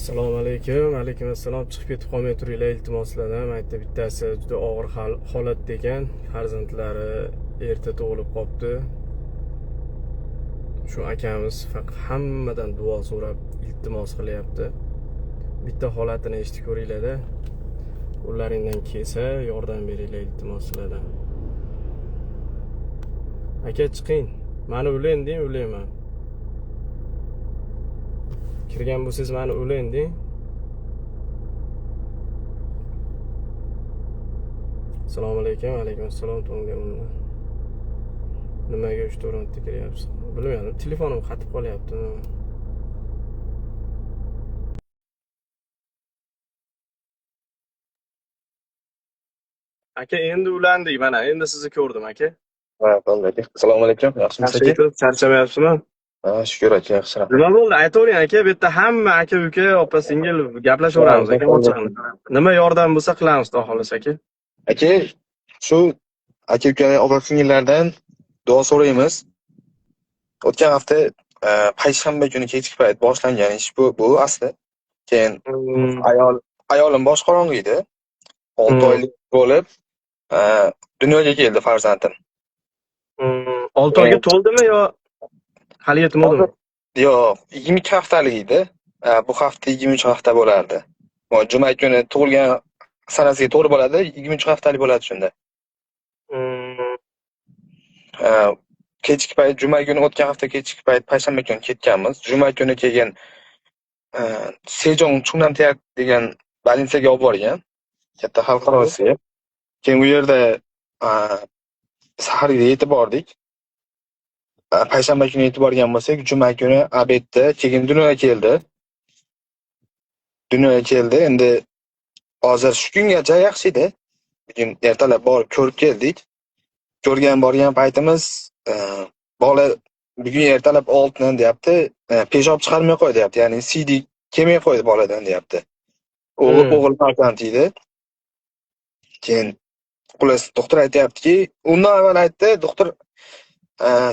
Assalomu alaykum. Alaykum assalom. Chiqib ketib qolmay turinglar iltimos sizlardan. Aytdi bittasi juda og'ir holatda ekan. Farzandlari erta tug'ilib qolibdi. Shu akamiz faqat hammadan duo so'rab iltimos qilyapti. Bitta holatini eshitib ko'ringlar-da. Qo'llaringdan kelsa yordam beringlar iltimos sizlardan. Aka chiqing. Mani o'layin deng, o'layman. Kirgan bo'lsangiz mani o'layin deng. Assalomu alaykum. Alaykum assalom. Nimaga 3 o'rinda kiryapsiz? Bilmadim. Telefonim qatib qolyapti. Aka endi ulandik mana. Endi sizni ko'rdim aka. Ha, bo'ldi. Assalomu alaykum. Yaxshimisiz aka? Yaxshi, charchamayapsizmi? Ha, shukr aka, yaxshiman. Nima bo'ldi? Aytavering aka. Bu yerda hamma aka, uka, opa, singil gaplashaveramiz aka. Nima yordam bo'lsa qilamiz, xudo xolasa aka. Aka, shu aka-uka, opa-singillardan duo so'raymiz. O'tgan hafta payshanba kuni kechki payt boshlangan ish bu asli. Keyin ayolim boshqorong'i edi. 6 oylik bo'lib, dunyoga keldi farzandim. 6 oyga to'ldimi yo hali yetmadimi? Yo'q, 22 haftalik edi. Bu hafta 23 hafta bo'lardi. Juma kuni tug'ilgan sanasiga to'g'ri bo'ladi, 23 haftalik bo'ladi shunda. Kechki payt juma kuni, o'tgan hafta kechki payt payshanba kuni ketganmiz. Juma kuni keyin Sejong Chungnamteak degan больницаga olib borgan. Katta xalqarosiga. Keyin u yerda saharga yetib bordik. Payshanba kuni yetib borgan bo'lsak, juma kuni obedda keyin dunyoga keldi. Endi hozir shu kungacha yaxshi edi. Bugun ertalab borib ko'rib keldik. Borgan paytimiz bola bugun ertalab 6 dan deyapti, peshob chiqarmay qo'ydi deyapti. Ya'ni CD kelmay qo'ydi boladan deyapti. O'g'il farzand edi. Keyin xullas doktor aytayaptiki, undan avval aytdi, doktor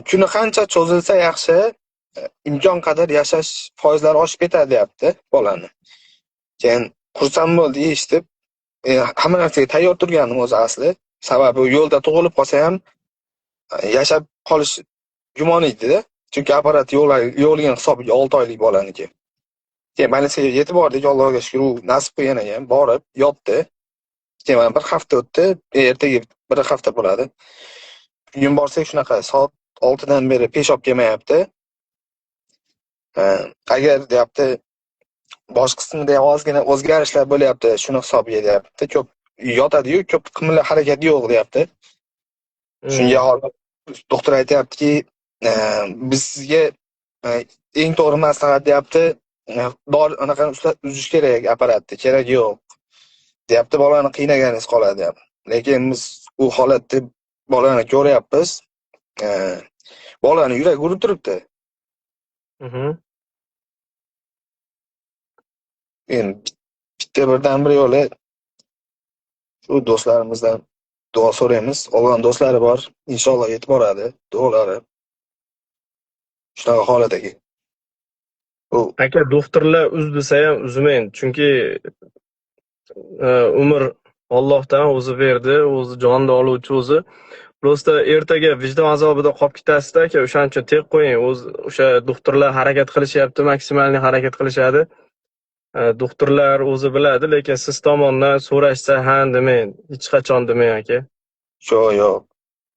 kuni qancha cho'zilsa yaxshi, imkon qadar yashash foizlari oshib ketadi deyapti bolani. Keyin xursand bo'ldi eshitib. Hamma narsaga tayyor turganim o'zi asli. Sababi yo'lda tug'ilib qolsa ham yashab qolish gumon edi-da. Chunki apparat yo'qligining hisobiga 6 oylik bolaniki. Keyin больницаga yetib bordik, Allohga shukr, u nasib qilgan ekan, borib yotdi. Keyin bir hafta o'tdi, ertaga bir hafta bo'ladi. Bugun borsak shunaqa soat 6 dan beri peshob kelmayapti. Agar deyapti bosh qismida ham ozgina o'zgarishlar bo'lyapti, shuni hisobiga deyapti. Ko'p yotadi-yu, ko'p qimilla harakat yo'q deyapti. Shunga hozir doktor aytayaptiki, bizga eng to'g'ri maslahat deyapti, anaqa uzish kerak apparatni, kerak yo'q deyapti, bolani qiynaganingiz qoladi deyapti. Lekin biz u holatda bolani ko'ryapmiz. Bolani yurak urib turibdi. Endi bitta birdan bir yo'li shu do'stlarimizdan duo so'raymiz. Olgan do'stlari bor, inshaalloh yetib boradi duolari. Shunaqa holatdagi. Aka, doktorlar uz desa ham uzmaydi, chunki umr Allohdan o'zi berdi, o'zi jonni oluvchi o'zi. Prosta ertaga vijdon azobida qolib ketasiz-da aka, o'shaning uchun tek qo'ying. O'sha doktorlar harakat qilishyapti, maksimalni harakat qilishadi. Doktorlar o'zi biladi, lekin siz tomondan so'rashsa ham demang, hech qachon demang aka. Yo'q.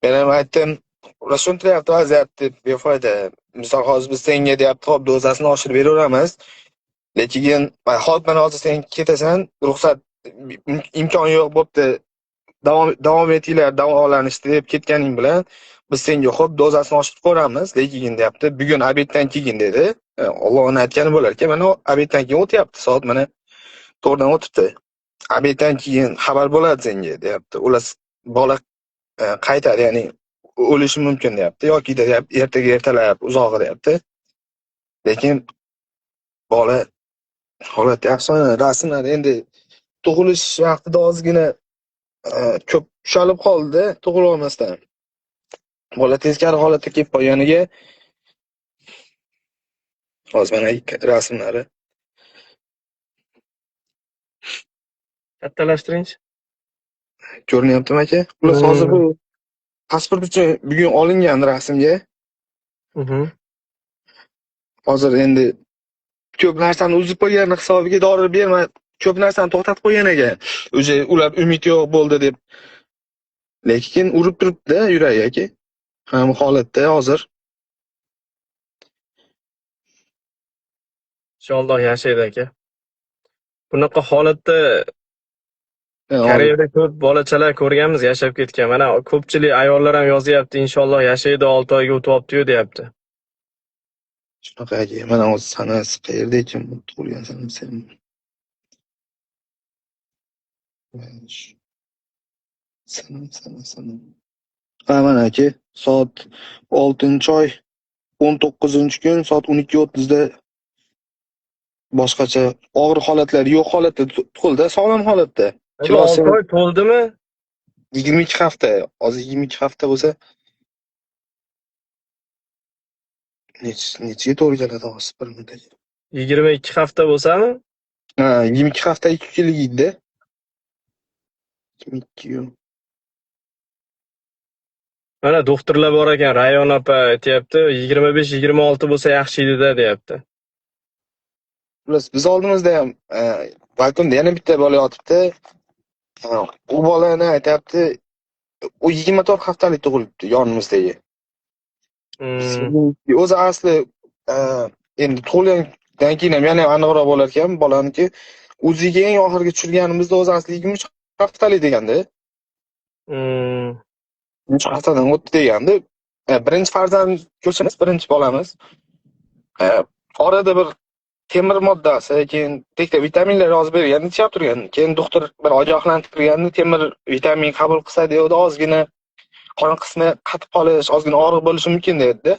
Men ham aytdim, ular tushuntiryapti vaziyatni, befoyda. Misol hozir biz senga deyapti, hop dozasini oshirib beraveramiz. Lekin hozir sen ketasan, ruxsat imkon yo'q bo'pti. Davom etinglar, davolanishni deb ketganing bilan biz senga hop dozasini oshirib qo'yamiz, lekin deyapti, bugun obeddan keyin dedi. Allohning aytgani bo'lar ekan, mana obeddan keyin o'tyapti, soat mana 4 dan o'tibdi. Obeddan keyin xabar bo'ladi senga deyapti. Ular bola qaytadi, ya'ni o'lishi mumkin deyapti, yoki ertaga ertalab uzog'i deyapti. Lekin bola holati yaxshi, rasmlar endi tug'ilish vaqtida ozgina ko'p ushalib qoldi, tug'ila olmasdan. Bola teskari holatda kelib qolganiga hozir mana rasmlari Kattalashtiringchi. Ko'rinyaptimi aka? Xullas hozir bu pasport uchun bugun olingan rasmga Mhm. hozir endi ko'p narsani uzib qo'ygan hisobiga dori berma, ko'p narsani to'xtatib qo'ygan ekan. O'zi ular umid yo'q bo'ldi deb. Lekin urib turibdi yuragi aka. Ham holatda hozir. Inshaalloh yashaydi aka. Bunaqa holatda Hozir Koreyada ko'p bolachalar ko'rganmiz yashab ketgan. Mana ko'pchilik ayollar ham yozyapti, inshaalloh yashaydi, 6 oyga o'tyapti-yu deyapti. shunaqa aka. Mana hozir sanasi qayerda ekan bu tug'ilgan sanasi ham. Sana. Ha mana aka, soat 6-oy 19-kun soat 12:30da boshqacha og'ir holatlari yo'q holatda tug'ildi, sog'lom holatda. Endi 6 oy to'ldimi? 22 hafta. Hozir 22 hafta bo'lsa nechiga to'g'ri keladi hozir bir minutda. 22 hafta bo'lsami? Ha, 22 hafta 2 kunlik edi. 22 kun. Mana doktorlar bor ekan, Rayon opa aytyapti, 25-26 bo'lsa yaxshi edi-da deyapti. Biz oldimizda ham balkonda yana bitta bola yotibdi. U bolani aytayapti, u 24 haftalik tug'ilibdi yonimizdagi. O'zi asli endi tug'ilgandan keyin ham yana aniqroq bo'lar ekan bolaniki. O'ziga eng oxirgi tushirganimizda o'zi asli 23 haftalik deganda. 23 haftadan o'tdi degandi. Birinchi farzand ko'chimiz, birinchi bolamiz. Orada bir temir moddasi, keyin tekda vitaminlar yozib bergan, ichib turgan. Keyin doktor bir ogohlantirgandi, temir vitamin qabul qilsa deydi, ozgina qon qismi qatib qolish, ozgina og'riq bo'lishi mumkin dedi.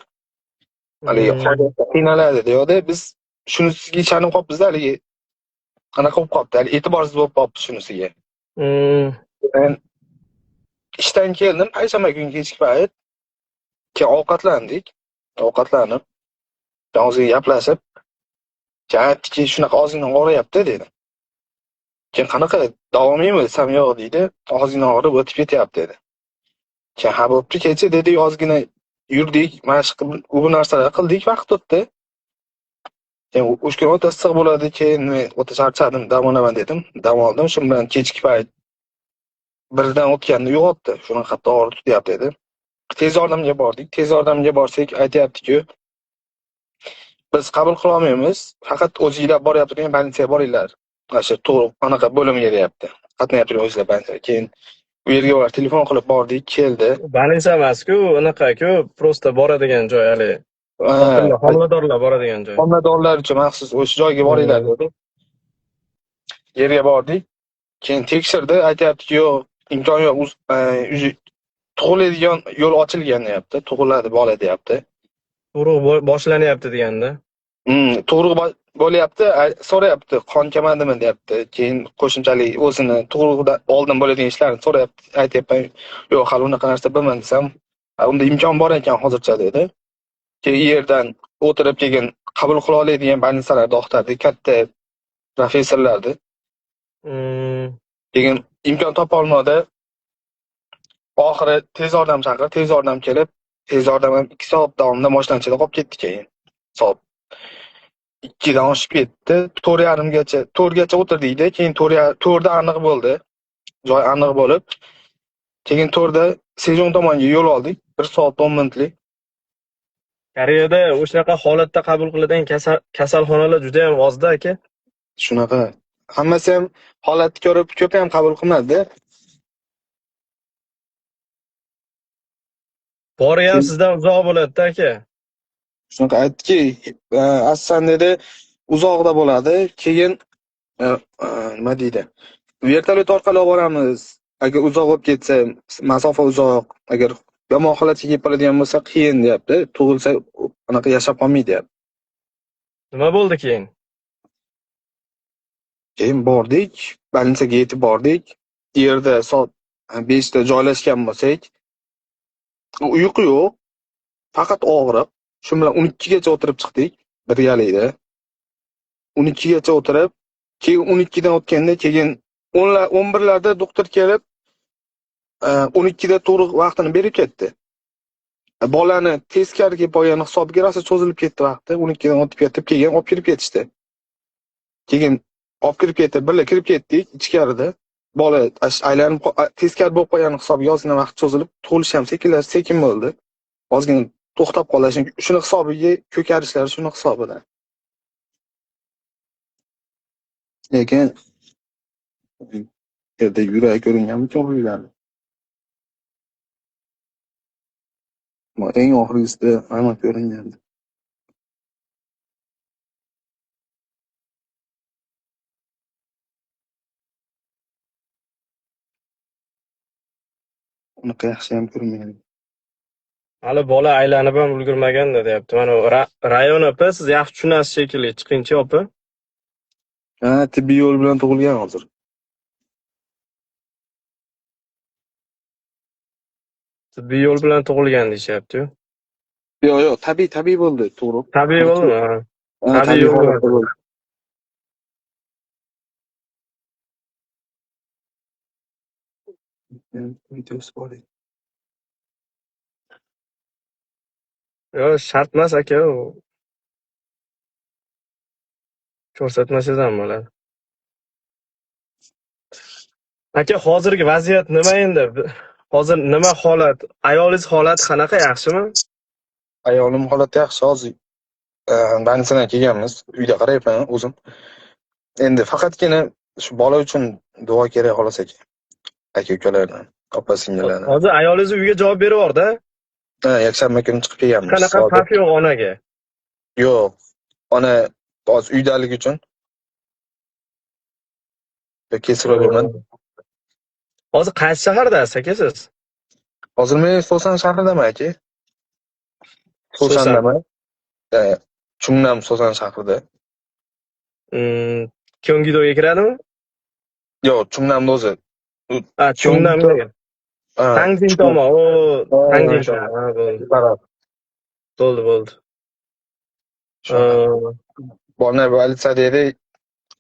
Haligi qiynaladi deydi. Biz shunisiga ishonib qolibmiz-da, haligi qanaqa bo'lib qolibdi, haligi e'tiborsiz bo'lib qolibdi shunisiga. Men ishdan keldim, payshanba kuni kechki payt. Keyin ovqatlandik. Ovqatlanib, ozgina gaplashib, aytdiki, shunaqa ozgina og'riyapti dedi. Keyin qanaqa davomiymi desam yo'q deydi. Ozgina og'rib o'tib ketyapti dedi. Keyin ha bo'pti, kecha dedik, ozgina yurdik, mashq qilib, bu narsalar qildik, vaqt o'tdi. Keyin 3 kun o'ta issiq bo'ladi, keyin men o'ta charchadim, dam olaman dedim. Dam oldim, shu bilan kechki payt birdan o'tganda uyg'otdi. Shunaqa qattiq og'riq tutyapti dedi. Tez yordamga bordik. Tez yordamga borsak, aytayapti-ku, biz qabul qila olmaymiz. Faqat o'zingizlar boryaptigan больницаga boringlar. O'sha to'g'ri anaqa bo'limga deyapti. Qatnayib turgan o'zingizlar больницаga. Keyin u yerga ular telefon qilib bordik, keldi. Больница emas-ku, unaqa-ku, prosta boradigan joy hali. Homiladorlar boradigan joy. Homiladorlar uchun maxsus o'sha joyga boringlar dedi. Yerga bordik. Keyin tekshirdi, aytayapti-ku, yo'q, imkon yo'q. Tug'iladigan yo'l ochilgan deyapti. Tug'iladi bola deyapti. Tug'ruq boshlanyapti deganda. Tug'ruq bo'lyapti, so'rayapti, qon kamadimi deyapti. Keyin qo'shimchalik o'zini tug'ruqdan oldin bo'ladigan ishlarni so'rayapti. Aytayapman, yo'q, hali unaqa narsa bilmayman desam, unda imkon bor ekan hozircha dedi. Keyin yerdan o'tirib kelgan qabul qila oladigan больницаlar doktordi, katta professorlardi. Keyin imkon topa olmadi. Oxiri tez yordam chaqirib, tez yordam kelib, tez yordam ham 2 soat davomida mashinachilar qolib ketdi keyin. Soat 2 dan oshib ketdi. 4:30gacha, 4gacha o'tirdik-da, keyin 4da aniq bo'ldi. Joy aniq bo'lib, keyin 4da Sejong tomonga yo'l oldik. 1 soat 10 minutlik. Koreyada o'shaqa holatda qabul qiladigan kasalxonalar juda ham ozda aka. Shunaqa. Hammasi ham holatni ko'rib, ko'p ham qabul qilmadi-da. Bori ham sizdan uzoq bo'ladi-da aka. Shunaqa aytdiki, aslan dedi, uzoqda bo'ladi. Keyin nima deydi? Vertolyot orqali olib boramiz. Agar uzoq bo'lib ketsa, masofa uzoq. Agar yomon holatga kelib qoladigan bo'lsa, qiyin deyapti. Tug'ilsa, anaqa yashab qolmaydi deyapti. Nima bo'ldi keyin? Keyin bordik, больницаga yetib bordik. Yerda soat 5 da joylashgan bo'lsak, uyqu yo'q, faqat og'riq. Shu bilan 12 gacha o'tirib chiqdik birgalikda. 12 gacha o'tirib, keyin 12 dan o'tganda keyin 11larda doktor kelib, 12da to'liq vaqtini berib ketdi. Bolani teskari kelib olgan hisobiga rosa cho'zilib ketdi vaqti. 12dan o'tib ketib, keyin olib kirib ketishdi. Keyin olib kirib ketib, birga kirib ketdik ichkarida. Bola aylanib teskari bo'lib qolgan hisobiga ozgina vaqt cho'zilib, tug'ilish ham sekin bo'ldi. Ozgina to'xtab qolish, shuni hisobiga ko'karishlar shuni hisobidan. Lekin yerda yurak ko'ringanmi cho'g'lilarni. Eng oxirgisida hamma ko'ringandi. Unaqa yaxshi ham ko'rmagan. Hali bola aylanib ham ulgurmaganda deyapti. Mana Rayon opa, siz yaxshi tushunasiz shekilli. Chiqinchi opa. Ha, tibbiy yo'l bilan tug'ilgan hozir. Tibbiy yo'l bilan tug'ilgan deyapti-yu. Yo'q, tabiiy bo'ldi, to'g'ri. Tabiiy bo'ldimi? Ha, Tabiiy yo'l bilan bo'ldi. Videosi bor edi. Yo'q, shart emas aka u. Ko'rsatmasangiz ham bo'ladi. Aka, hozirgi vaziyat nima endi? Hozir nima holat? Ayolingiz holati qanaqa, yaxshimi? Ayolim holati yaxshi hozir. Bansidan kelganmiz, uyda qarayapman o'zim. Endi faqatgina shu bola uchun duo kerak xolos aka. Aka-ukalardan, opa-singillardan. Hozir ayolingiz uyga javob berib-yorda. Ha, yakshanba kuni chiqib kelganmiz. Qanaqa xavf yo'q onaga? Yo'q. Ona hozir uydaligi uchun. Kesirib bo'lmadi. Hozir qaysi shahardasiz aka siz? Hozir men So'san shahridaman aka. So'sandaman. Chumnam So'san shahrida. Kyongidoga kiradimi? Yo'q, Chumnamda o'zi. Ha, Chumnamga. Tangzin tomon, Tangzin tomon. Ha, bo'ldi. Bo'ldi. Bolani politsiyada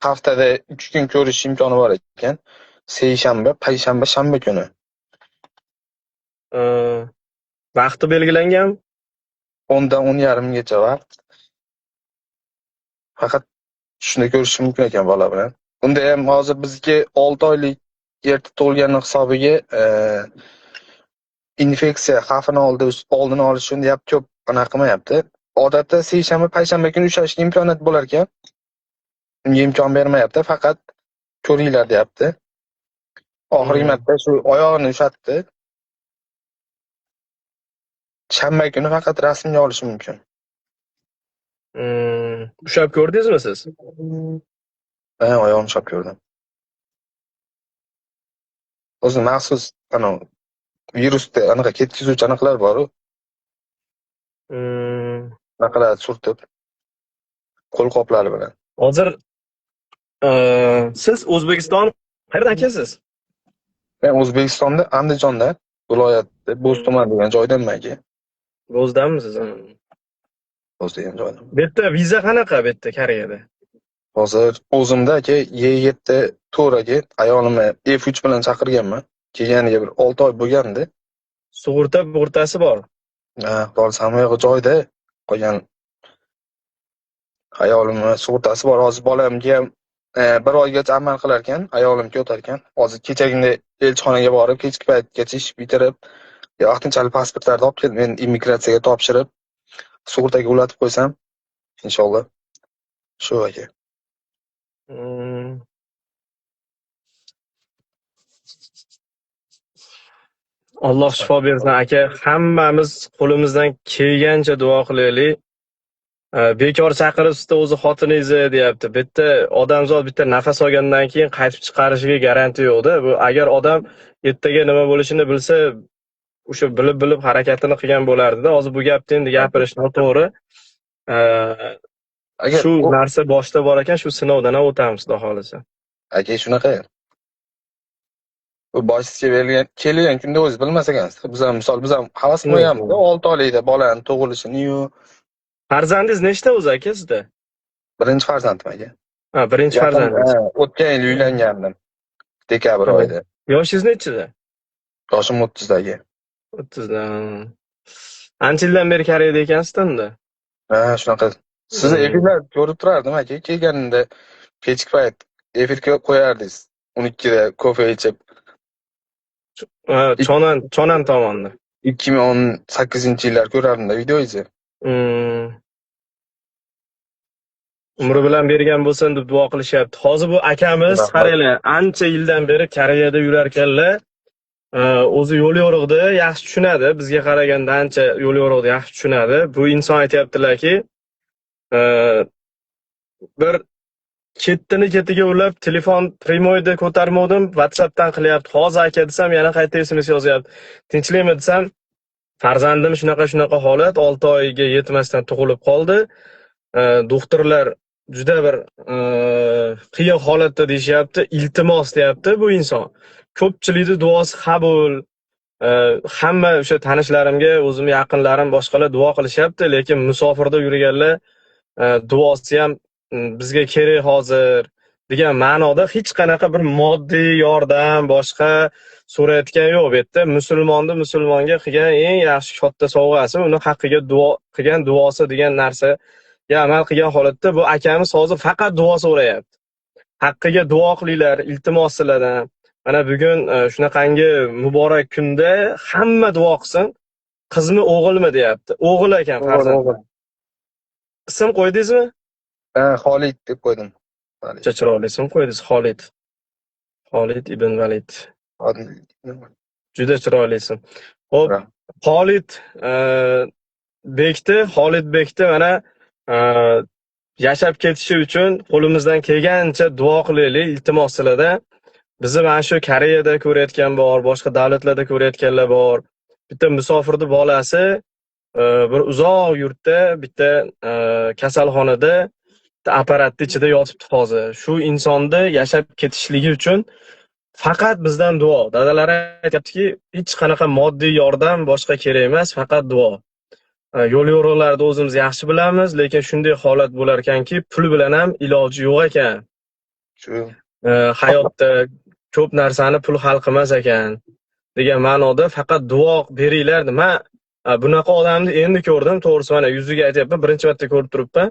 haftada 3 kun ko'rish imkoni bor ekan. Seshanba, payshanba, shanba kuni. Vaqti belgilangan? 10 dan 10:30gacha vaqt. Faqat shuni ko'rish mumkin ekan bola bilan. Unda ham hozir bizga 6 oylik erta tug'ilgan hisobiga infeksiya xavfini oldini olish uchun deyapti, ko'p anaqa qilmayapti. Odatda seshanba, payshanba kuni ushlashga imkoniyat bo'lar ekan. Unga imkon bermayapti, faqat ko'ringlar deyapti. Oxirgi marta shu oyog'ini ushatdi. Shanba kuni faqat rasmga olish mumkin. Ushab ko'rdingizmi siz? Ha, oyog'imni ushlab ko'rdim. O'zi maxsus virusda anaqa ketkizuvchi aniqlar bor-ku. Anaqa surtib qo'lqoplari bilan. Hozir siz O'zbekiston qayerdan kelasiz? Men O'zbekistonda Andijonda, viloyatda Bo'z tuman degan joydanman aka. Bo'zdanmisiz? Bo'z degan joydan. Bu yerda viza qanaqa bu yerda Koreyada? Hozir o'zimda aka Y7 to'raga ayolimni F3 bilan chaqirganman. Kelganiga bir 6 oy bo'lgandi. Sug'urtasi bor. Ha, hozir hamma yo'q joyda qolgan. Ayolimni sug'urtasi bor. Hozir bolamga ham 1 oygacha amal qilar ekan, ayolimga o'tar ekan. Hozir kechagina elchixonaga borib, kechki paytgacha ish bitirib, vaqtinchalik pasportlarni olib kelib, men immigratsiyaga topshirib, sug'urtaga ulatib qo'ysam, inshaalloh. Shu aka. Alloh shifo bersin aka. Hammamiz qo'limizdan kelgancha duo qilaylik. Bekor chaqiribsiz o'zi xotiningizni deyapti. Bitta odamzod bitta nafas olgandan keyin qaytib chiqarishiga garanti yo'q-da. Bu agar odam ertaga nima bo'lishini bilsa, o'sha bilib harakatini qilgan bo'lardi-da. Hozir bu gapni endi gapirish noto'g'ri. Shu narsa boshda bor ekan, shu sinovdan ham o'tamiz, xudo xolisa. Aka shunaqa. Bu boshqa kelgan kunda o'zi bilmas ekansiz. Biz ham havas qilganmiz 6 oylikda bolani tug'ilishini-yu. Farzandingiz nechta o'zi aka sizda? Birinchi farzandim aka. Ha, birinchi farzandingiz. O'tgan yil uylangandim. dekabr oyida. Yoshingiz nechida? Yoshim 30dagi. 30dan. Ancha yildan beri Koreyada ekansiz unda? Ha, shunaqa. Sizni efirlar ko'rib turardim aka. Kelganimda kechki payt efirga qo'yardingiz. 12da kofe ichib. Chonan tomonda. 2018-yillar ko'rardim-da videoyizni. Umri bilan bergan bo'lsin deb duo qilishyapti. Hozir bu akamiz qaranglar, ancha yildan beri Koreyada yurar ekanlar. O'zi yo'l yo'riqda yaxshi tushunadi. Bizga qaraganda ancha yo'l yo'riqda yaxshi tushunadi. Bu inson aytayaptilarki, bir ketiga ulab telefon primoyda ko'tarmodim, WhatsAppdan qilyapti. Hozir aka desam, yana qayta SMS yozyapti. Tinchlikmi desam, farzandim shunaqa holat, 6 oyga yetmasdan tug'ilib qoldi. Doktorlar juda bir qiyin holatda deyishyapti, iltimos deyapti bu inson. Ko'pchilikning duosi qabul. Hamma o'sha tanishlarimga, o'zim yaqinlarim, boshqalar duo qilishyapti, lekin musofirda yurganlar duosi ham bizga kerak hozir degan ma'noda hech qanaqa bir moddiy yordam boshqa so'rayotgan yo'q bu yerda. Musulmonga qilgan eng yaxshi katta sovg'asi uni haqqiga duo qilgan duosi degan narsa amal qilgan holatda bu akamiz hozir faqat duo so'rayapti. Haqqiga duo qilinglar, iltimos sizlardan. Mana bugun shunaqangi muborak kunda hamma duo qilsin. Qizmi, o'g'ilmi deyapti. O'g'il ekan farzand. Ism qo'ydingizmi? Xolid deb qo'ydim. Juda chiroyli ism qo'ydingiz, Xolid. Xolid ibn Valid. Juda chiroyli ism. Xo'p, Xolid bekni mana yashab ketishi uchun qo'limizdan kelgancha duo qilaylik, iltimos sizlardan. Bizni mana shu Koreyada ko'rayotgan bor, boshqa davlatlarda ko'rayotganlar bor. Bitta musofirning bolasi bir uzoq yurtda, bitta kasalxonada apparatning ichida yotibdi hozir. Shu insonni yashab ketishligi uchun faqat bizdan duo. Dadalar aytibdiki, hech qanaqa moddiy yordam boshqa kerak emas, faqat duo. Yo'l yo'riqlarni o'zimiz yaxshi bilamiz, lekin shunday holat bo'lar ekanki, pul bilan ham iloji yo'q ekan. Shu hayotda ko'p narsani pul hal qilmas ekan degan ma'noda faqat duo beringlar. Men bunaqa odamni endi ko'rdim, to'g'risi mana yuziga aytayapman, birinchi marta ko'rib turibman.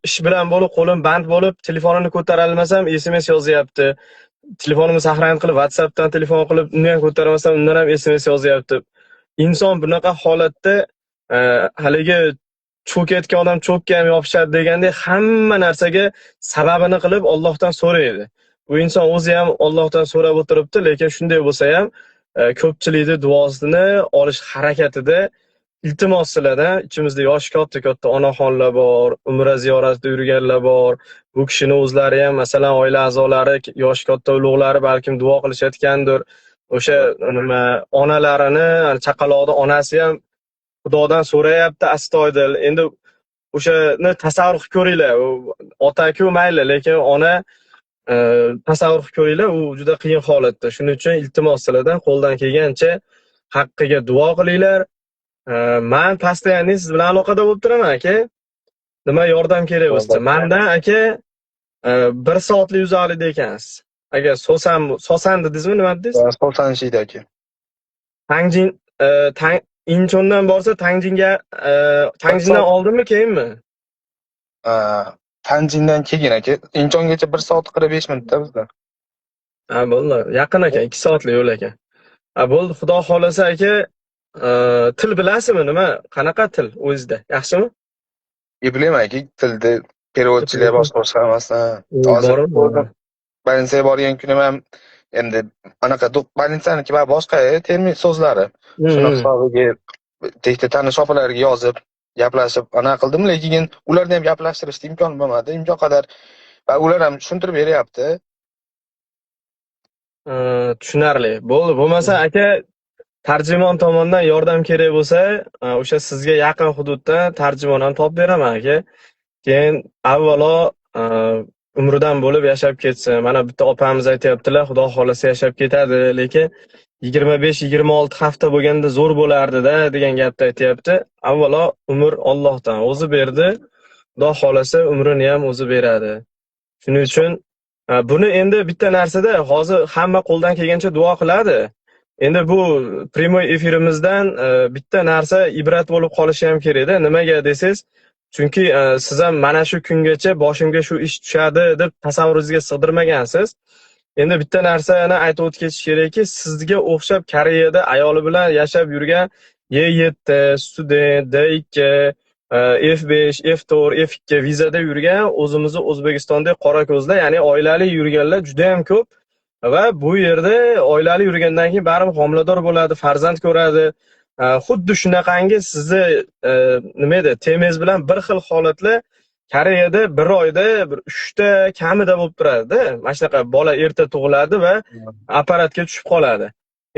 Ish bilan bo'lib, qo'lim band bo'lib, telefonini ko'tara olmasam, SMS yozyapti. Telefonimni saqlanib qilib, WhatsAppdan telefon qilib, uni ham ko'tarmasam, undan ham SMS yozyapti. Inson bunaqa holatda haligi cho'kayotgan odam cho'kka ham yopishadi degandek hamma narsaga sababini qilib Allohdan so'raydi. Bu inson o'zi ham Allohdan so'rab o'tiribdi, lekin shunday bo'lsa ham ko'pchilikning duosini olish harakatida iltimos sizlardan. Ichimizda yoshi katta onaxonlar bor, umra ziyoratida yurganlar bor. Bu kishining o'zlari ham, masalan, oila a'zolari, yoshi katta ulug'lari balkim duo qilishayotgandir. O'sha nima onalarini, chaqaloqning onasi ham Xudodan so'rayapti astoydil. Endi o'shani tasavvur qilib ko'ringlar. Ota-ku mayli, lekin ona tasavvur qilib ko'ringlar, u juda qiyin holatda. Shuning uchun iltimos sizlardan qo'ldan kelgancha haqqiga duo qilinglar. Men postoyanli siz bilan aloqada bo'lib turaman aka. Nima yordam kerak bo'lsa, mendan aka 1 soatlik uzoqlikda ekansiz. Agar Sosan dedingizmi, nima dedingiz? Sosan shiyda aka. Tangjin Inchondan borsa Tangjindan oldinmi, keyinmi? Tanjindan keyin aka. Inchongacha 1 soat 45 minutda bizda. Bo'ldi. Yaqin ekan, 2 soatlik yo'l ekan. Bo'ldi, Xudo xolasa aka, til bilasizmi nima? Qanaqa til o'zingizda? Yaxshimi? Bilaman aka, tilni переводchilar boshqa emasdan. Hozir больницаga borgan kunim ham endi anaqa больницанiki boshqa termin so'zlari. Shuni hisobiga tekda tanish opalarga yozib, gaplashib ana qildim, lekin ularni ham gaplashtirishga imkon bo'lmadi. Imkon qadar va ular ham tushuntirib beryapti. Tushunarli. Bo'ldi. Bo'lmasa aka, tarjimon tomonidan yordam kerak bo'lsa, o'sha sizga yaqin hududda tarjimon ham topib beraman aka. Keyin avvalo umridan bo'lib yashab ketsin. Mana bitta opamiz aytayaptilar, Xudo xolasa yashab ketadi, lekin 25-26 hafta bo'lganda zo'r bo'lardi-da degan gapni aytayapti. Avvalo umr Allohdan o'zi berdi. Xudo xolasa umrini ham o'zi beradi. Shuning uchun Buni endi bitta narsada hozir hamma qo'ldan kelgancha duo qiladi. Endi bu prямой efirimizdan bitta narsa ibrat bo'lib qolishi ham kerakda. Nimaga desangiz, chunki siz ham mana shu kungacha boshimga shu ish tushadi deb tasavvuringizga sig'dirmagansiz. Endi bitta narsani aytib o'tib ketish kerakki, sizga o'xshab Koreyada ayoli bilan yashab yurgan Y7 student, D2, F5, F4, F2 vizada yurgan o'zimizni O'zbekistondagi qora ko'zlar, ya'ni oilali yurganlar juda ham ko'p va bu yerda oilali yurgandan keyin baribir homilador bo'ladi, farzand ko'radi. Xuddi shunaqangi sizni nima edi, temangiz bilan bir xil holatlar Koreyada bir oyda bir 3 ta kamida bo'lib turadi-da. Mana shunaqa bola erta tug'iladi va apparatga tushib qoladi.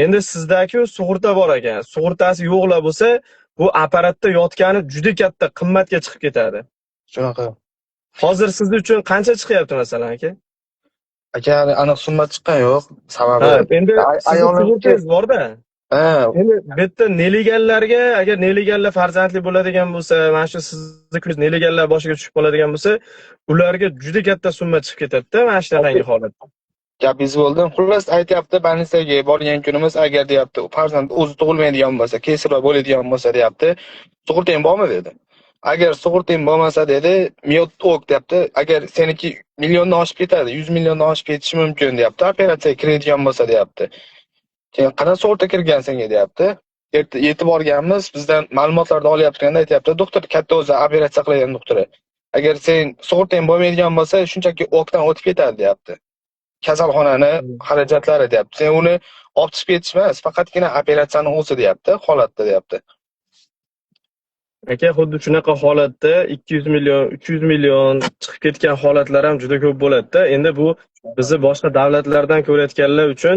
Endi sizda-ku sug'urta bor ekan. Sug'urtasi yo'qlar bo'lsa, bu apparatda yotgani juda katta qimmatga chiqib ketadi. Shunaqa. Hozir siz uchun qancha chiqyapti masalan aka? Aka, aniq summa chiqqan yo'q. Sababi Endi ayolim sug'urtangiz bor-da. ha, Endi bu yerda neliganlarga, agar neliganlar farzandli bo'ladigan bo'lsa, mana shu sizni kuningizda neliganlar boshiga tushib qoladigan bo'lsa, ularga juda katta summa chiqib ketadi-da, mana shunaqangi holatda. gapingiz bo'ldi. Xullas aytyapti, больницаga borgan kunimiz agar deyapti, farzand o'zi tug'ilmaydigan bo'lsa, kesirva bo'ladigan bo'lsa deyapti, sug'urtang bormi dedi. Agar sug'urtang bo'lmasa dedi, miyotok deyapti. Agar seniki milliondan oshib ketadi, 100 milliondan oshib ketishi mumkin deyapti. Operatsiyaga kiradigan bo'lsa deyapti. Keyin qanaqa sug'urta kirgan senga deyapti. Yetib borganmiz, bizdan ma'lumotlarni olyaptiganda aytyapti, doktor katta o'zi operatsiya qilgan doktori. Agar sen sug'urtang bo'lmaydigan bo'lsa, shunchaki okdan o'tib ketadi deyapti. Kasalxonani xarajatlari deyapti. Sen uni olib chiqib ketish emas, faqatgina operatsiyani o'zi deyapti, holatda deyapti. Aka, xuddi shunaqa holatda 200 million, 300 million chiqib ketgan holatlar ham juda ko'p bo'ladi-da. Endi bu bizni boshqa davlatlardan ko'rayotganlar uchun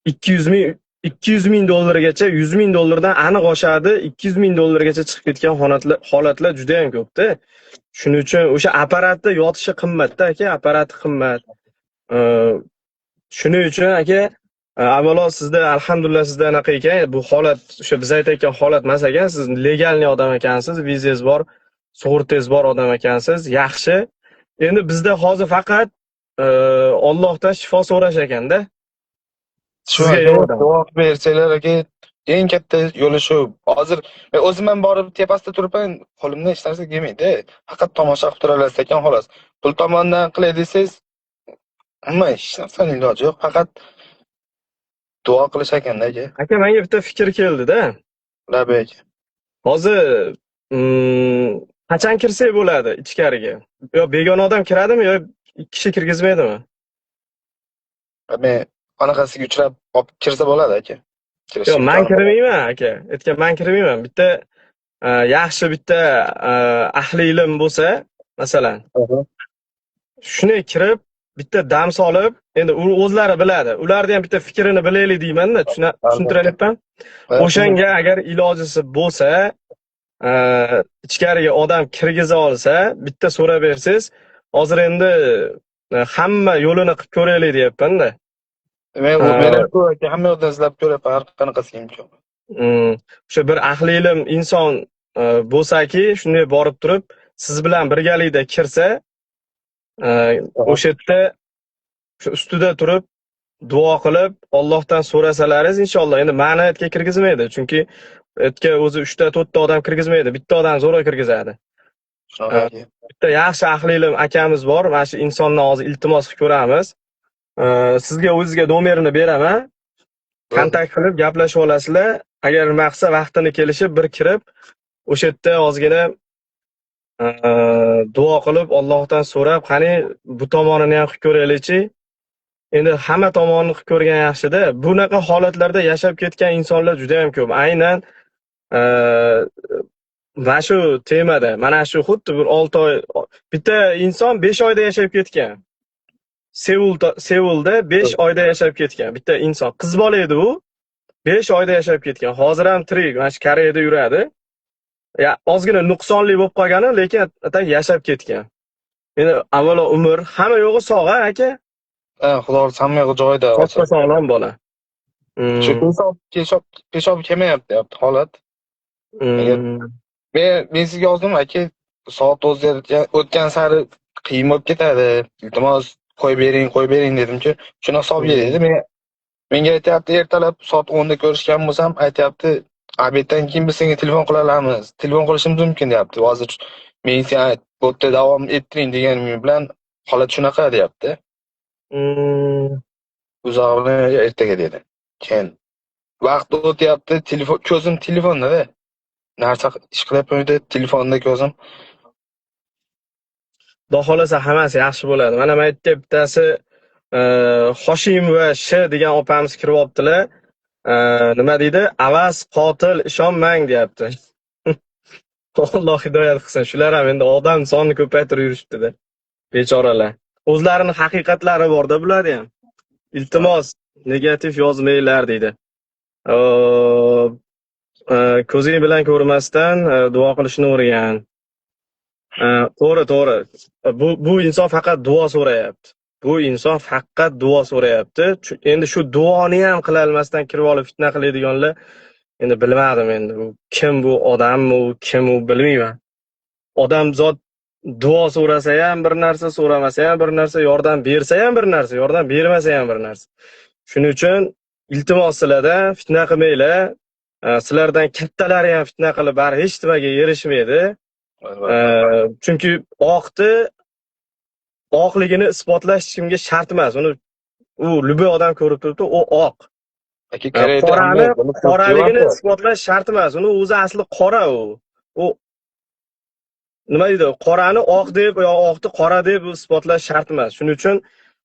200 ming dollargacha, 100 ming dollardan aniq oshadi, 200 ming dollargacha chiqib ketgan holatlar juda ham ko'p-da. Shuning uchun o'sha apparatda yotishi qimmat-da aka, apparati qimmat. Shuning uchun aka, avvalo sizda alhamdulillah sizda anaqa ekan, bu holat o'sha biz aytayotgan holat emas ekan, siz legalniy odam ekansiz, vizangiz bor, sug'urtangiz bor odam ekansiz, yaxshi. Endi bizda hozir faqat Allohdan shifo so'rash ekanda. Sizga yordam bersanglar aka, eng katta yo'li shu. Hozir men o'zim ham borib tepasida turibman, qo'limdan hech narsa kelmaydi. Faqat tomosha qilib turolasiz ekan xolos. Pul tomondan qilay desangiz, nima hech narsaning iloji yo'q, faqat duo qilish ekanda aka. Aka, menga bitta fikr keldi-da. Labek. Hozir qachon kirsak bo'ladi ichkariga? Yo begona odam kiradimi yo ikki kishi kirgizmaydimi? Men qanaqasiga uchrab olib kirsa bo'ladi aka. Yo, men kirmayman aka. Aytgan men kirmayman. Bitta yaxshi bitta ahli ilm bo'lsa, masalan, shuni kirib bitta dam solib, endi u o'zlari biladi. Ularni ham bitta fikrini bilaylik deyman-da, tushuntiryapman. O'shanga agar ilojisi bo'lsa, ichkariga odam kirgiza olsa, bitta so'rab bersangiz, hozir endi hamma yo'lini qilib ko'raylik deyapman-da. Men hamma yoqdan izlab ko'ryapman, har qanaqasiga imkon. O'sha bir ahli ilm inson bo'lsaki, shunday borib turib, siz bilan birgalikda kirsa, o'sha yerda ustida turib duo qilib Allohdan so'rasalaringiz inshaalloh. Endi ma'ni aytga kirgizmaydi, chunki aytga o'zi 3 ta 4 ta odam kirgizmaydi, bitta odam zo'rg'a kirgizadi. Bitta yaxshi ahli ilm akamiz bor, mana shu insondan hozir iltimos qilib ko'ramiz. Sizga o'zizga nomerini beraman. Kontakt qilib gaplashib olasizlar. Agar maqsa vaqtini kelishib bir kirib, o'sha yerda ozgina duo qilib Allohdan so'rab, qani bu tomonini ham qilib ko'raylikchi. Endi hamma tomonini qilib ko'rgan yaxshi-da. Bunaqa holatlarda yashab ketgan insonlar juda ham ko'p. Aynan mana shu temada, mana shu xuddi bir 6 oy bitta inson 5 oyda yashab ketgan. Seulda 5 oyda yashab ketgan bitta inson. Qiz bola edi u. 5 oyda yashab ketgan. Hozir ham tirik, mana shu Koreyada yuradi. Ya, ozgina nuqsonli bo'lib qolgani, lekin atak yashab ketgan. Endi avvalo umr, hamma yo'g'i sog'-a aka? Xudo xohlasa hamma yo'g'i joyida. Katta sog'lom bola. Shu peshob kelmayapti holat. Men sizga yozdim aka, soat o'tgan sari qiyin bo'lib ketadi. Iltimos qo'yib bering dedim-ki, shuni hisobga dedi. Menga aytyapti, ertalab soat 10da ko'rishgan bo'lsam, aytyapti, obeddan keyin biz senga telefon qila olamiz. Telefon qilishimiz mumkin deyapti. Hozir men sen bu yerda davom ettiring deganim bilan holat shunaqa deyapti. Uzog'i bilan ertaga dedi. Keyin vaqt o'tyapti, ko'zim telefonda-da. Narsa ish qilyapman, telefonda ko'zim. Xudo xolasa hammasi yaxshi bo'ladi. Mana bu yerga bittasi Hoshim va Sh degan opamiz kirib olibdilar. Nima deydi? Avaz qotil ishonmang deyapti. Alloh hidoyat qilsin. Shular ham endi odam sonini ko'paytirib yurishibdi-da. Bechoralar. O'zlarining haqiqatlari bor-da bularga ham. Iltimos, negativ yozmanglar deydi. Ko'zing bilan ko'rmasdan duo qilishni o'rgan. To'g'ri. Bu inson faqat duo so'rayapti. Bu inson faqat duo so'rayapti. Endi shu duoni ham qila olmasdan kirib olib fitna qiladiganlar endi bilmadim endi. Bu kim, bu odammi, u kim, u bilmayman. Odamzod duo so'rasa ham bir narsa, so'ramasa ham bir narsa, yordam bersa ham bir narsa, yordam bermasa ham bir narsa. Shuning uchun iltimos sizlardan fitna qilmanglar. Sizlardan kattalari ham fitna qilib bari hech nimaga erishmaydi. Chunki oqligini isbotlash kimga shart emas. U любой odam ko'rib turibdi, u oq. Qoraligini isbotlash shart emas. Uni o'zi asli qora u. U nima deydi? Qorani oq deb yo oqni qora deb isbotlash shart emas. Shuning uchun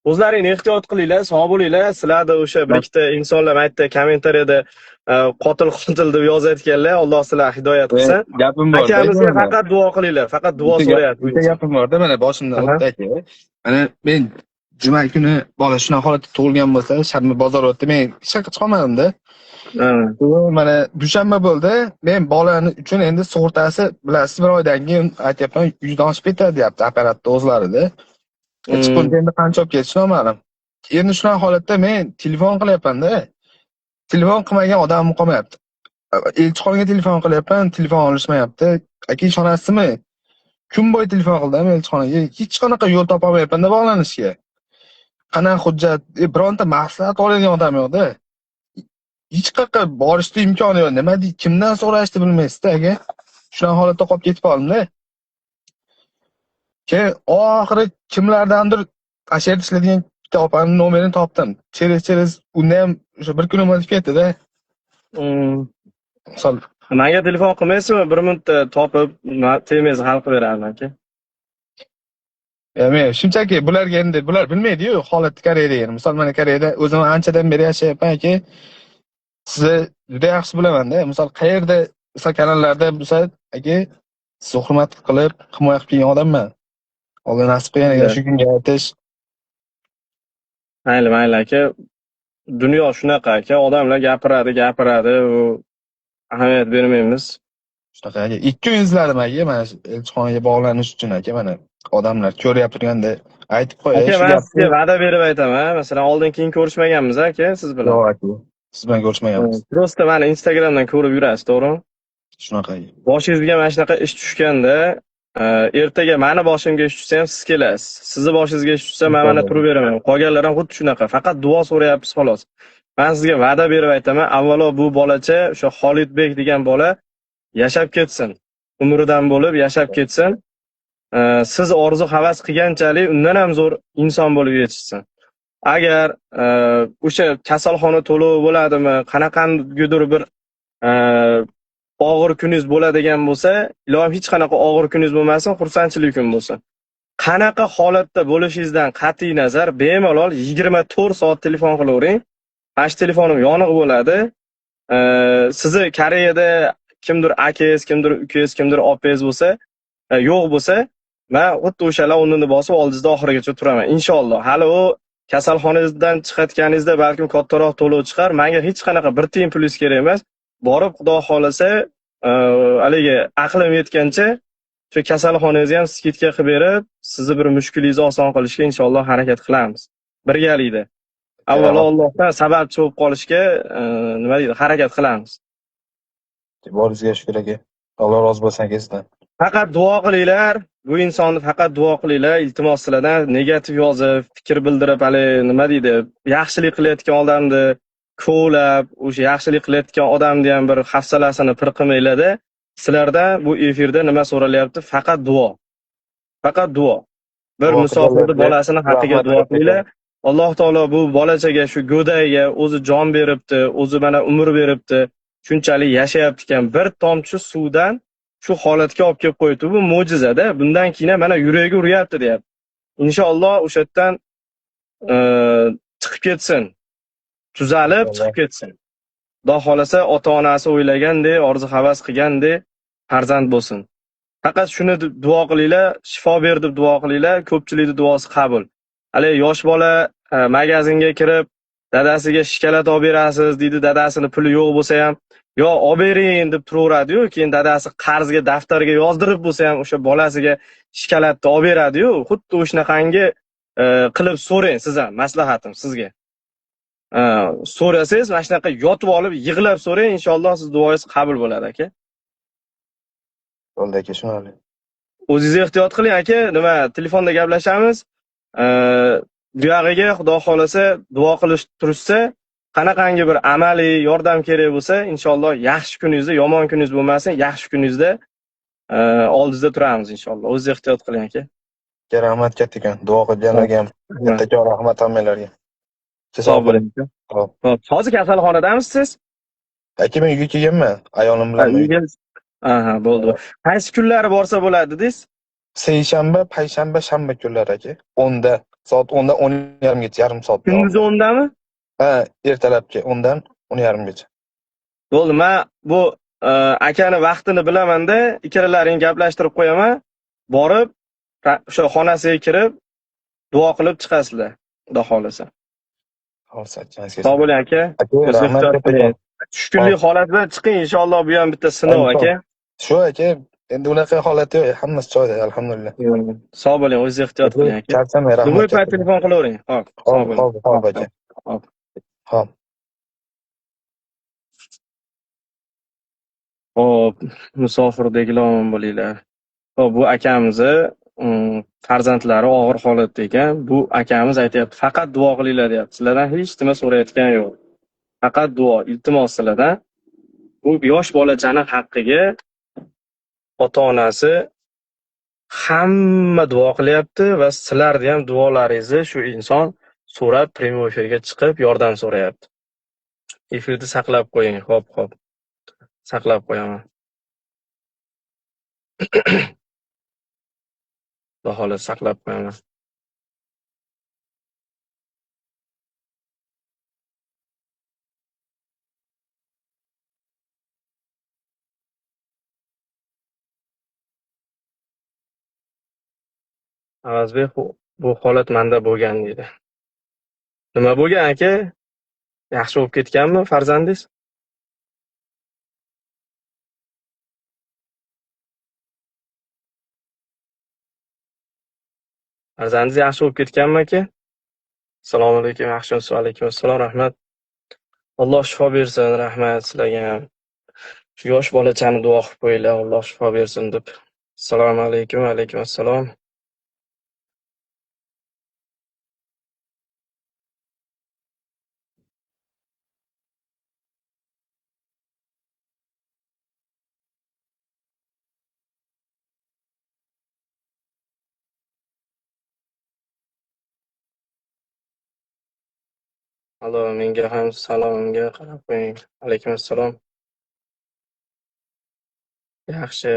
o'zlaringizni ehtiyot qilinglar, sog' bo'linglar. Sizlarda o'sha bir ikkita insonlar aytdi kommentariyada qotil deb yozayotganlar. Alloh sizlarga hidoyat qilsin. Gapim bor. Akamizga faqat duo qilinglar. Faqat duo so'rayapti. Bitta gapim bor-da, mana boshimdan o'tdi aka. Mana men juma kuni bola shunaqa holatda tug'ilgan bo'lsa, sharma bozor o'tdi. Men hech qayerga chiqolmadim-da. Mana dushanba bo'ldi. Men bolani uchun endi sug'urtasi, bilasiz, bir oydan keyin aytyapman, 100 dan oshib ketadi deyapti apparatda o'zlarida. Chiqib endi qancha olib ketish noma'lum. Endi shunaqa holatda men telefon qilyapman-da. Telefon qilmagan odamim qolmayapti. Elchixonaga telefon qilyapman, telefon olishmayapti. Aka ishonasizmi? Kun bo'yi telefon qildim elchixonaga. Hech qanaqa yo'l topa olmayapman-da bog'lanishga. Qanaqa hujjat, bironta maslahat oladigan odam yo'q-da. Hech qayerga borishning imkoni yo'q. Nima deydi, kimdan so'rashni bilmaysiz-da aka. Shunaqa holatda qolib ketib qoldim-da. Keyin oxiri kimlardandir asher ishlaydigan bitta opaning nomerini topdim. Через unda ham o'sha bir kun o'tib ketdi-da. Misol menga telefon qilmaysizmi? Bir minutda topib, temangizni hal qilib beraman aka. Men shunchaki bularga endi bular bilmaydi-yu holatni Koreyada. Misol mana Koreyada o'zim anchadan beri yashayapman aka. Sizni juda yaxshi bilaman-da. Misol qayerda, misol kanallarda bo'lsa aka, sizni hurmat qilib, himoya qilib kelgan odamman. Alloh nasib qilgan ekan shu kunga aytish. Mayli aka. Dunyo shunaqa aka, odamlar gapiradi, u ahamiyat bermaymiz. Shunaqa aka. 2 kun izladim aka, mana elchixonaga bog'lanish uchun aka, mana odamlar ko'ryap turganda aytib qo'yay. Aka, men sizga va'da berib aytaman. Masalan, oldin keyin ko'rishmaganmiz aka, siz bilan. Yo'q aka. Siz bilan ko'rishmaganmiz. Prosta meni Instagramdan ko'rib yurasiz, to'g'rimi? Shunaqa. Boshingizga mana shunaqa ish tushganda, ertaga meni boshimga ish tushsa ham siz kelasiz. Sizni boshingizga ish tushsa men mana turib beraman. Qolganlar ham xuddi shunaqa. Faqat duo so'rayapmiz xolos. Men sizga va'da berib aytaman, avvalo bu bolacha, o'sha Xolidbek degan bola yashab ketsin. Umridan bo'lib yashab ketsin. Siz orzu havas qilganchalik undan ham zo'r inson bo'lib yetishsin. Agar o'sha kasalxona to'lov bo'ladimi, qanaqangidir bir og'ir kuningiz bo'ladigan bo'lsa, ilohim hech qanaqa og'ir kuningiz bo'lmasin, xursandchilik kun bo'lsin. Qanaqa holatda bo'lishingizdan qat'iy nazar, bemalol 24 soat telefon qilavering. Mana shu telefonim yoniq bo'ladi. Sizni Koreyada kimdir akangiz, kimdir ukangiz, kimdir opangiz bo'lsa, yo'q bo'lsa, men xuddi o'shalar o'rnini bosib oldingizda oxirigacha turaman. Inshaalloh. Hali u kasalxonangizdan chiqayotganingizda balkim kattaroq to'lov chiqar. Menga hech qanaqa bir tiyin pulingiz kerak emas. Borib Xudo xolasa, haligi aqlim yetgancha shu kasalxonangizni ham skitka qilib berib, sizni bir mushkulingizni oson qilishga inshaalloh harakat qilamiz. Birgalikda. Avvalo Allohdan sababchi bo'lib qolishga, nima deydi, harakat qilamiz. Boringizga shukr aka. Alloh rozi bo'lsin aka sizdan. Faqat duo qilinglar. bu insonni faqat duo qilinglar, iltimos sizlardan negativ yozib, fikr bildirib, hali nima deydi, yaxshilik qilayotgan odamni ko'lab, o'sha yaxshilik qilayotgan odamni ham bir hafsalasini pir qilmanglar-da. Sizlardan bu efirda nima so'ralyapti? Faqat duo. Faqat duo. Bir Duo musofirni qilganlarga bolasini haqiga rahmat duo qilinglar. aytaylik. Alloh taolo bu bolachaga, shu go'dayga o'zi jon beribdi, o'zi mana umr beribdi, shunchalik yashayapti ekan, bir tomchi suvdan shu holatga olib kelib qo'ydi. Bu mo'jiza-da. Bundan keyin mana yuragi uryapti, deyapti. Inshaalloh o'sha yerdan chiqib ketsin. Tuzalib chiqib ketsin. Xudo xolasa ota-onasi o'ylagandek, orzu-havas qilgandek farzand bo'lsin. Faqat shuni duo qilinglar, shifo ber deb duo qilinglar, ko'pchilikning duosi qabul. Hali yosh bola magazinga kirib, dadasiga shikolat olib berasiz, deydi, dadasini puli yo'q bo'lsa ham, yo olib bering deb turaveradi-yu, keyin dadasi qarzga daftarga yozdirib bo'lsa ham o'sha bolasiga shikolatni olib beradi-yu, xuddi o'shanaqangi qilib so'rang siz ham, maslahatim sizga. So'rasangiz, mana shunaqa yotib olib, yig'lab so'rang, inshaalloh siz duoyingiz qabul bo'ladi, aka. Bo'ldi aka, tushunarli. O'zingiz ehtiyot qiling, aka. Nima, telefonda gaplashamiz. Bu yog'iga Xudo xolasa duo qilish turishsa, qanaqangi bir amaliy yordam kerak bo'lsa, inshaalloh yaxshi kuningizda, yomon kuningiz bo'lmasin, yaxshi kuningizda oldingizda turamiz inshaalloh. O'zingiz ehtiyot qiling, aka. Rahmat kattakon. Duo qilganlarga ham kattakon rahmat hammalarga. Sog' bo'ling. Hop. Hozir kasalxonadamisiz siz? Aka, men uyga kelganman. Ayolim bilan. Aha, bo'ldi. Qaysi kunlari borsa bo'ladi dedingiz? Seshanba, payshanba, shanba kunlari aka. 10da, soat 10dan 10:30gacha, yarim soat. Kunduzi 10dami? Ha, ertalabki 10dan 10:30gacha. Bo'ldi, men bu akani vaqtini bilaman-da, ikkalalaring gaplashtirib qo'yaman. Borib, o'sha xonasiga kirib, duo qilib chiqasizlar, Xudo xolasa. Sog' bo'ling, aka. Tushkunlik holatdan chiqing, inshaalloh bu ham bitta sinov, aka. Shu aka, endi unaqa holat yo'q, hammasi joyida, alhamdulillah. Sog' bo'ling, o'zingiz ehtiyot qiling, aka. Charchamay, rahmat. Nima payt telefon qilavering. Xo'p, sog' bo'ling. Hop, aka. Hop. Xo'p, musofirdagilar omon bo'linglar. Xo'p, bu akamizni farzandlari og'ir holatda ekan. Bu akamiz aytayapti, faqat duo qilinglar deyapti. Sizlardan hech nima so'rayotgan yo'q. Faqat duo, iltimos sizlardan. Bu yosh bolachani haqqiga ota-onasi hamma duo qilyapti va sizlarning ham duolaringizni shu inson so'rab, prямой efirga chiqib yordam so'rayapti. Efirni saqlab qo'ying. Xo'p. Saqlab qo'yaman. Xudo xolasa saqlab qo'yaman. Avazbek, bu holat menda bo'lgan deydi. Nima bo'lgan, aka? Yaxshi bo'lib ketganmi farzandingiz? Farzandingiz yaxshi bo'lib ketganmi, aka? Assalomu alaykum, yaxshimisiz? Va alaykum assalom, rahmat. Alloh shifo bersin, rahmat sizlarga ham. Shu yosh bolachani duo qilib qo'yinglar, Alloh shifo bersin deb. Assalomu alaykum, va alaykum assalom. Allo, menga ham salomimga qarab qo'ying. Alaykum assalom. Yaxshi.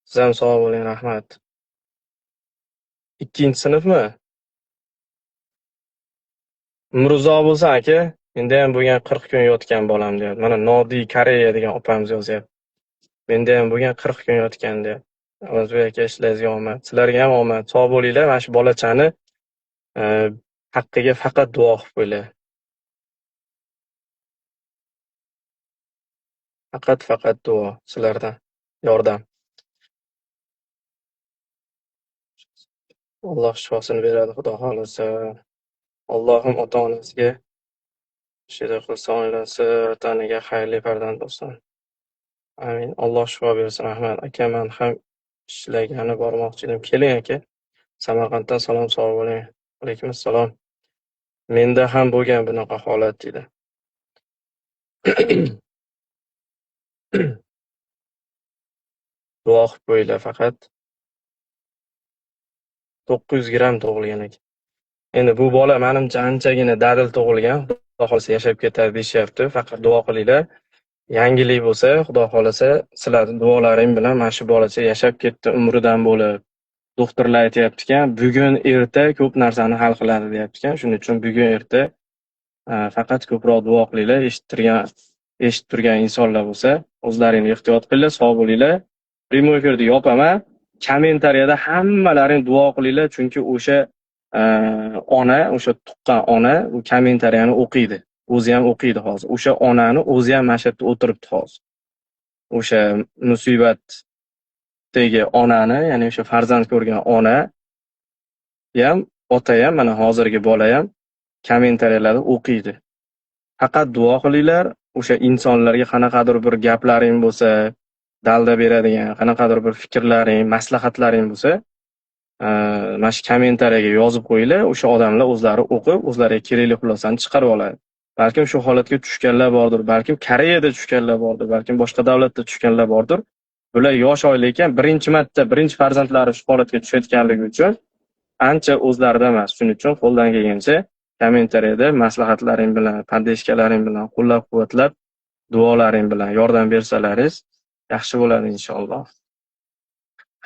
Siz ham sog' bo'ling, rahmat. 2-sinfmi? Umruzo bo'lsa, aka, menda ham bo'lgan 40 kun yotgan bolam deyapti. Mana Nodiy Koreya degan opamiz yozyapti. Menda ham bo'lgan 40 kun yotgan deyapti. Avazbek aka, ishlaringizga omad. Sizlarga ham omad. Sog' bo'linglar. Mana shu bolachani haqqiga faqat duo qilib qo'yinglar. Faqat duo sizlardan. Yordam. Alloh shifosini beradi, Xudo xolasa. Allohim ota-onasiga shifo qilsin, oilasi, vataniga xayrli farzand bo'lsin. Amin. Alloh shifo bersin, rahmat. Aka, men ham ishlagani bormoqchi edim. Keling aka. Samarqanddan salom sog' bo'ling. Alaykum assalom. Menda ham bo'lgan bunaqa holat dedi. Duo qilib qo'yinglar faqat. 900 gramm tug'ilgan ekan. Endi bu bola menimcha anchagina dadil tug'ilgan. Xudo xolasa yashab ketadi deyishyapti. Faqat duo qilinglar. Yangilik bo'lsa, Xudo xolasa sizlarning duolaring bilan mana shu bolacha yashab ketdi umridan bo'lib. Doktorlar aytayapti-kan, bugun erta ko'p narsani hal qiladi deyapti-kan. Shuning uchun bugun erta faqat ko'proq duo qilinglar. Eshitib turgan insonlar bo'lsa, o'zlaringni ehtiyot qilinglar, sog' bo'linglar. Prямой efirda yopaman. Kommentariyada hammalaring duo qilinglar, chunki o'sha ona, o'sha tuqqan ona u kommentariyani o'qiydi. O'zi ham o'qiydi hozir. O'sha onani o'zi ham mana shu yerda o'tiribdi hozir. O'sha musibatdagi onani, ya'ni o'sha farzand ko'rgan ona ham, ota ham, mana hozirgi bola ham kommentariyalarda o'qiydi. Faqat duo qilinglar, o'sha insonlarga qanaqadir bir gaplaring bo'lsa, dalda beradigan, qanaqadir bir fikrlaring, maslahatlaring bo'lsa, mana shu kommentariyaga yozib qo'yinglar, o'sha odamlar o'zlari o'qib, o'zlariga kerakli xulosani chiqarib oladi. Balkim shu holatga tushganlar bordir, balkim Koreyada tushganlar bordir, balkim boshqa davlatda tushganlar bordir. Bular yosh oila ekan, birinchi marta birinchi farzandlari shu holatga tushayotganligi uchun ancha o'zlarida emas. Shuning uchun qo'ldan kelgancha kommentariyada maslahatlaring bilan, pandeshkalaring bilan qo'llab-quvvatlab, duolaring bilan yordam bersalaringiz yaxshi bo'ladi inshaalloh.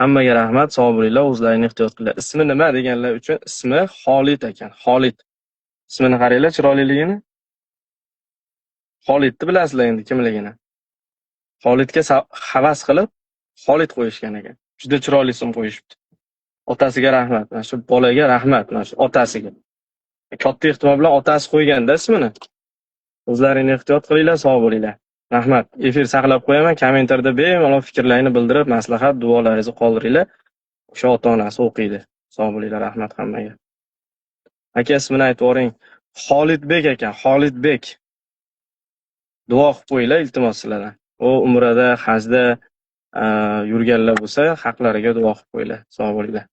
Hammaga rahmat, sog' bo'linglar, o'zlaringni ehtiyot qilinglar. Ismi nima deganlar uchun ismi Xolid ekan. Xolid. Ismini qaranglar, chiroyliligini. Xolidni bilasizlar endi kimligini. Xolidga havas qilib Xolid qo'yishgan ekan. Juda chiroyli ism qo'yishibdi. Otasiga rahmat, mana shu bolaga rahmat, mana shu otasiga. Katta ehtimol bilan otasi qo'yganda ismini. O'zlaringni ehtiyot qilinglar, sog' bo'linglar. Rahmat. Efir saqlab qo'yaman, kommentarda bemalol fikrlaringni bildirib, maslahat, duolaringizni qoldiringlar. O'sha ota-onasi o'qiydi. Sog' bo'linglar, rahmat hammaga. Aka ismini aytib o'ring. Xolidbek ekan, Xolidbek. Duo qilib qo'yinglar iltimos sizlardan. U umrada, hajda yurganlar bo'lsa, haqlariga duo qilib qo'yinglar. Sog' bo'linglar.